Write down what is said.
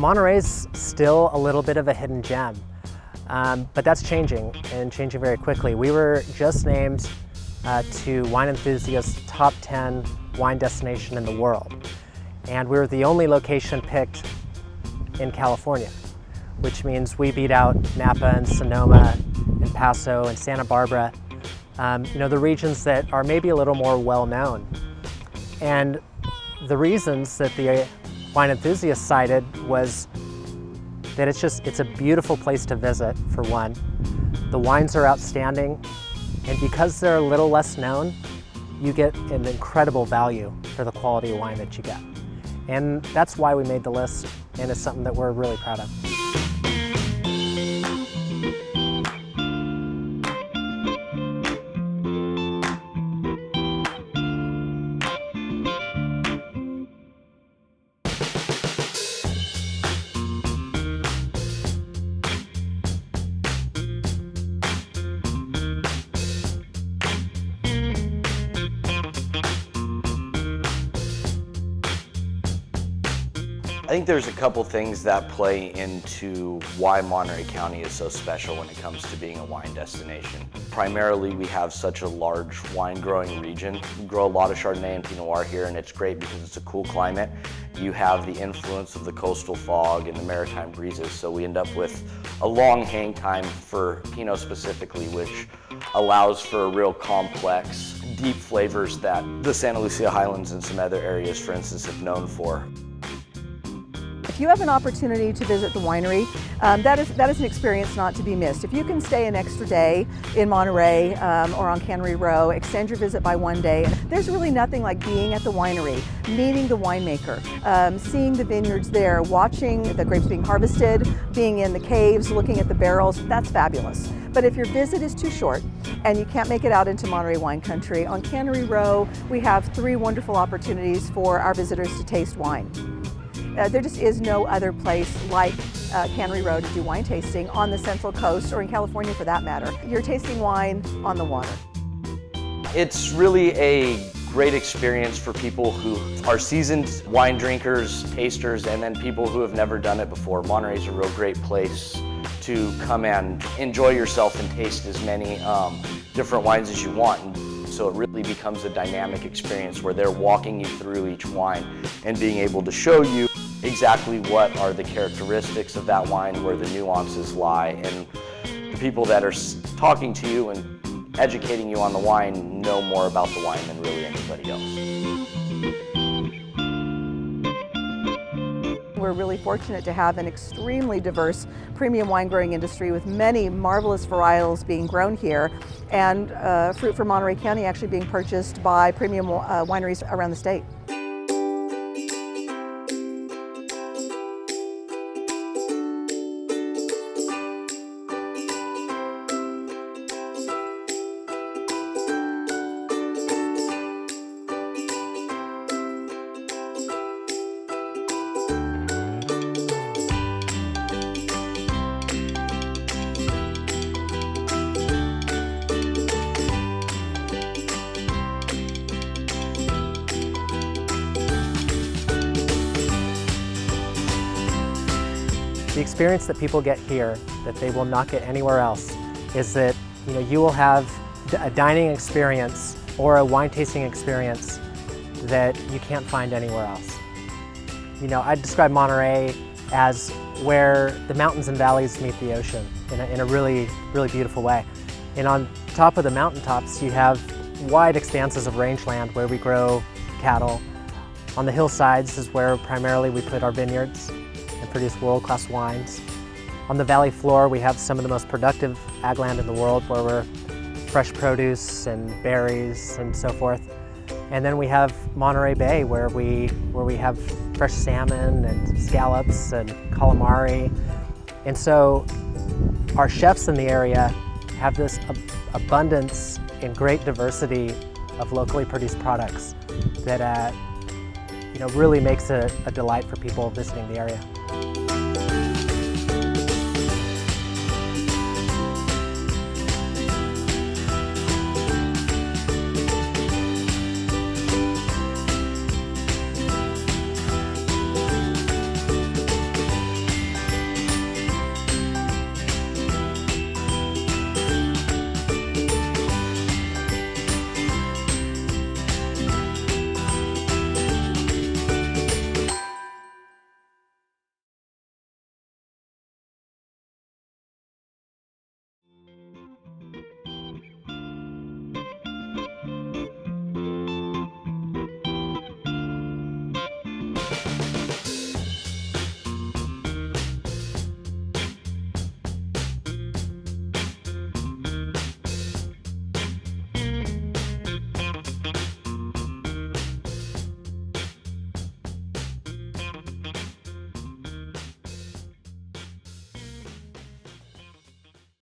Monterey's still a little bit of a hidden gem, but that's changing and changing very quickly. We were just named to Wine Enthusiast's top 10 wine destination in the world. And we were the only location picked in California, which means we beat out Napa and Sonoma and Paso and Santa Barbara, the regions that are maybe a little more well-known. And the reasons that the Wine Enthusiast cited was that it's a beautiful place to visit, for one. The wines are outstanding, and because they're a little less known, you get an incredible value for the quality of wine that you get. And that's why we made the list, and it's something that we're really proud of. I think there's a couple things that play into why Monterey County is so special when it comes to being a wine destination. Primarily, we have such a large wine growing region. We grow a lot of Chardonnay and Pinot Noir here, and it's great because it's a cool climate. You have the influence of the coastal fog and the maritime breezes, so we end up with a long hang time for Pinot specifically, which allows for a real complex, deep flavors that the Santa Lucia Highlands and some other areas, for instance, have known for. If you have an opportunity to visit the winery, that is an experience not to be missed. If you can stay an extra day in Monterey or on Cannery Row, extend your visit by one day. There's really nothing like being at the winery, meeting the winemaker, seeing the vineyards there, watching the grapes being harvested, being in the caves, looking at the barrels. That's fabulous. But if your visit is too short and you can't make it out into Monterey wine country, on Cannery Row we have 3 wonderful opportunities for our visitors to taste wine. There just is no other place like Cannery Row to do wine tasting on the Central Coast, or in California for that matter. You're tasting wine on the water. It's really a great experience for people who are seasoned wine drinkers, tasters, and then people who have never done it before. Monterey's a real great place to come and enjoy yourself and taste as many different wines as you want. So it really becomes a dynamic experience where they're walking you through each wine and being able to show you exactly what are the characteristics of that wine, where the nuances lie, and the people that are talking to you and educating you on the wine know more about the wine than really anybody else. We're really fortunate to have an extremely diverse premium wine growing industry with many marvelous varietals being grown here, and fruit from Monterey County actually being purchased by premium wineries around the state. The experience that people get here that they will not get anywhere else is that you will have a dining experience or a wine tasting experience that you can't find anywhere else. I describe Monterey as where the mountains and valleys meet the ocean in a really, really beautiful way. And on top of the mountaintops, you have wide expanses of rangeland where we grow cattle. On the hillsides is where primarily we put our vineyards and produce world-class wines. On the valley floor, we have some of the most productive ag land in the world, where we're fresh produce and berries and so forth. And then we have Monterey Bay, where we have fresh salmon and scallops and calamari. And so our chefs in the area have this abundance and great diversity of locally produced products that really makes it a delight for people visiting the area.